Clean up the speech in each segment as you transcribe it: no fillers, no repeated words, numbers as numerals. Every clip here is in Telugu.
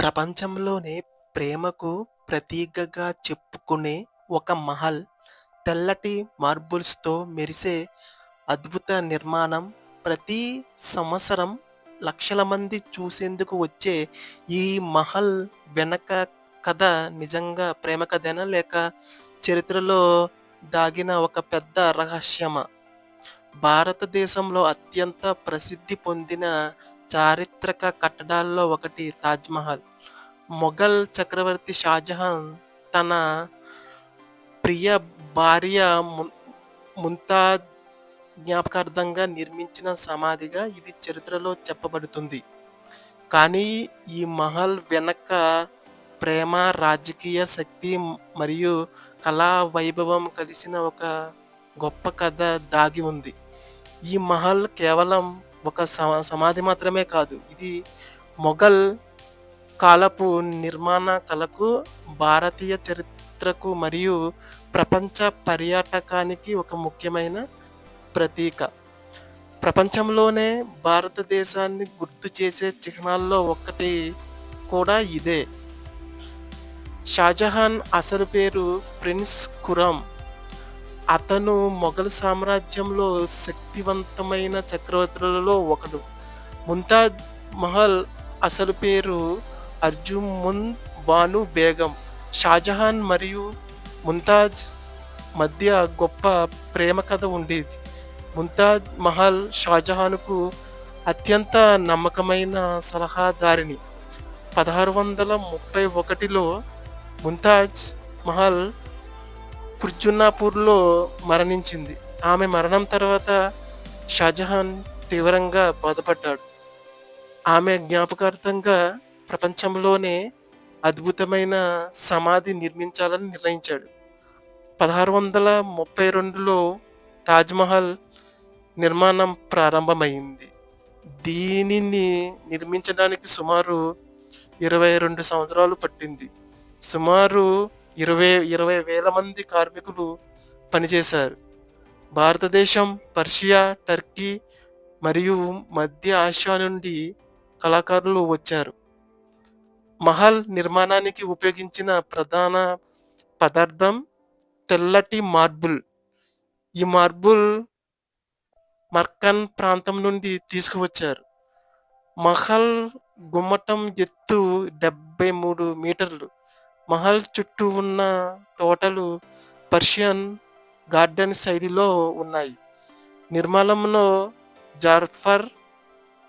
ప్రపంచంలోనే ప్రేమకు ప్రతీకగా చెప్పుకునే ఒక మహల్, తెల్లటి మార్బుల్స్‌తో మెరిసే అద్భుత నిర్మాణం. ప్రతి సంవత్సరం లక్షల మంది చూసేందుకు వచ్చే ఈ మహల్ వెనక కథ నిజంగా ప్రేమ కథేనా? లేక చరిత్రలో దాగిన ఒక పెద్ద రహస్యమా? భారతదేశంలో అత్యంత ప్రసిద్ధి పొందిన చారిత్రక కట్టడాల్లో ఒకటి తాజ్‌మహల్. మొఘల్ చక్రవర్తి షాజహాన్ తన ప్రియ భార్య ముంతాజ్ జ్ఞాపకార్థంగా నిర్మించిన సమాధిగా ఇది చరిత్రలో చెప్పబడుతుంది. కానీ ఈ మహల్ వెనక ప్రేమ, రాజకీయ శక్తి మరియు కళా వైభవం కలిసిన ఒక గొప్ప కథ దాగి ఉంది. ఈ మహల్ కేవలం ఒక సమాధి మాత్రమే కాదు. ఇది మొఘల్ కాలపు నిర్మాణ కళకు, భారతీయ చరిత్రకు మరియు ప్రపంచ పర్యాటకానికి ఒక ముఖ్యమైన ప్రతీక. ప్రపంచంలోనే భారతదేశాన్ని గుర్తు చేసే చిహ్నాల్లో ఒకటి కూడా ఇదే. షాజహాన్ అసలు పేరు ప్రిన్స్ ఖుర్రం. అతను మొఘల్ సామ్రాజ్యంలో శక్తివంతమైన చక్రవర్తులలో ఒకడు. ముంతాజ్ మహల్ అసలు పేరు అర్జుముంద్ బాను బేగం. షాజహాన్ మరియు ముంతాజ్ మధ్య గొప్ప ప్రేమ కథ ఉండేది. ముంతాజ్ మహల్ షాజహాన్కు అత్యంత నమ్మకమైన సలహాదారిణి. 1631లో ముంతాజ్ మహల్ ఫుర్జునాపూర్లో మరణించింది. ఆమె మరణం తర్వాత షాజహాన్ తీవ్రంగా బాధపడ్డాడు. ఆమె జ్ఞాపకార్థంగా ప్రపంచంలోనే అద్భుతమైన సమాధి నిర్మించాలని నిర్ణయించాడు. 1632లో తాజ్‌మహల్ నిర్మాణం ప్రారంభమైంది. దీనిని నిర్మించడానికి సుమారు 22 సంవత్సరాలు పట్టింది. సుమారు 20,000 మంది కార్మికులు పనిచేశారు. భారతదేశం, పర్షియా, టర్కీ మరియు మధ్య ఆసియా నుండి కళాకారులు వచ్చారు. మహల్ నిర్మాణానికి ఉపయోగించిన ప్రధాన పదార్థం తెల్లటి మార్బుల్. ఈ మార్బుల్ మర్కన్ ప్రాంతం నుండి తీసుకువచ్చారు. మహల్ గుమ్మటం ఎత్తు 73 మీటర్లు. మహల్ చుట్టూ ఉన్న తోటలు పర్షియన్ గార్డెన్ శైలిలో ఉన్నాయి. నిర్మాణంలో జాఫర్,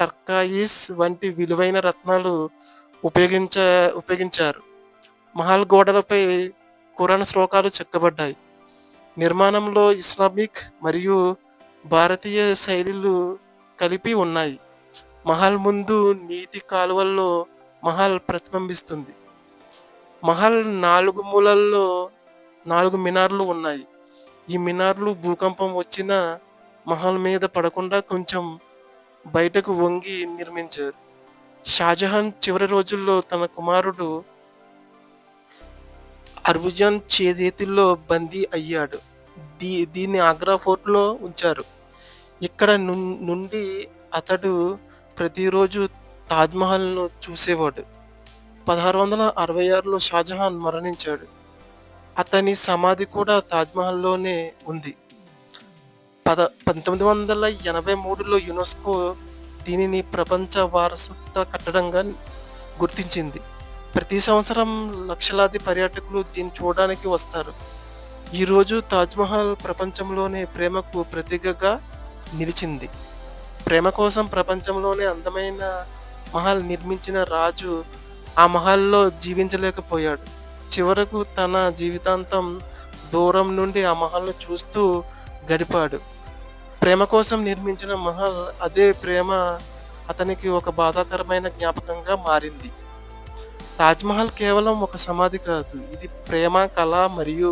టర్కాయిస్ వంటి విలువైన రత్నాలు ఉపయోగించారు. మహల్ గోడలపై ఖురాన్ శ్లోకాలు చెక్కబడ్డాయి. నిర్మాణంలో ఇస్లామిక్ మరియు భారతీయ శైలులు కలిపి ఉన్నాయి. మహల్ ముందు నీటి కాలువల్లో మహల్ ప్రతిబింబిస్తుంది. మహల్ 4 మూలల్లో 4 మినార్లు ఉన్నాయి. ఈ మినార్లు భూకంపం వచ్చినా మహల్ మీద పడకుండా కొంచెం బయటకు వంగి నిర్మించారు. షాజహాన్ చివరి రోజుల్లో తన కుమారుడు అర్బుజన్ చేతిలో బందీ అయ్యాడు. దీన్ని ఆగ్రా ఫోర్ట్లో ఉంచారు. ఇక్కడ నుండి అతడు ప్రతిరోజు తాజ్‌మహల్‌ను చూసేవాడు. 1666లో షాజహాన్ మరణించాడు. అతని సమాధి కూడా తాజ్‌మహల్‌లోనే ఉంది. 1983లో యునెస్కో దీనిని ప్రపంచ వారసత్వ కట్టడంగా గుర్తించింది. ప్రతి సంవత్సరం లక్షలాది పర్యాటకులు దీన్ని చూడడానికి వస్తారు. ఈరోజు తాజ్‌మహల్ ప్రపంచంలోనే ప్రేమకు ప్రతీకగా నిలిచింది. ప్రేమ కోసం ప్రపంచంలోనే అందమైన మహల్ నిర్మించిన రాజు ఆ మహల్‌లో జీవించలేకపోయాడు. చివరకు తన జీవితాంతం దూరం నుండి ఆ మహల్‌ను చూస్తూ గడిపాడు. ప్రేమ కోసం నిర్మించిన మహల్, అదే ప్రేమ అతనికి ఒక బాధాకరమైన జ్ఞాపకంగా మారింది. తాజ్‌మహల్ కేవలం ఒక సమాధి కాదు. ఇది ప్రేమ, కళ మరియు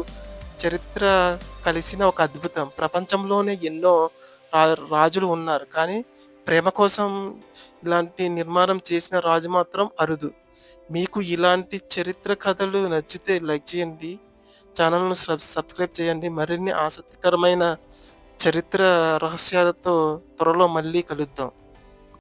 చరిత్ర కలిసిన ఒక అద్భుతం. ప్రపంచంలోనే ఎన్నో రాజులు ఉన్నారు. కానీ ప్రేమ కోసం ఇలాంటి నిర్మాణం చేసిన రాజు మాత్రం అరుదు. మీకు ఇలాంటి చరిత్ర కథలు నచ్చితే లైక్ చేయండి. ఛానల్‌ను సబ్స్క్రైబ్ చేయండి. మరిన్ని ఆసక్తికరమైన చరిత్ర రహస్యాలతో త్వరలో మళ్ళీ కలుద్దాం.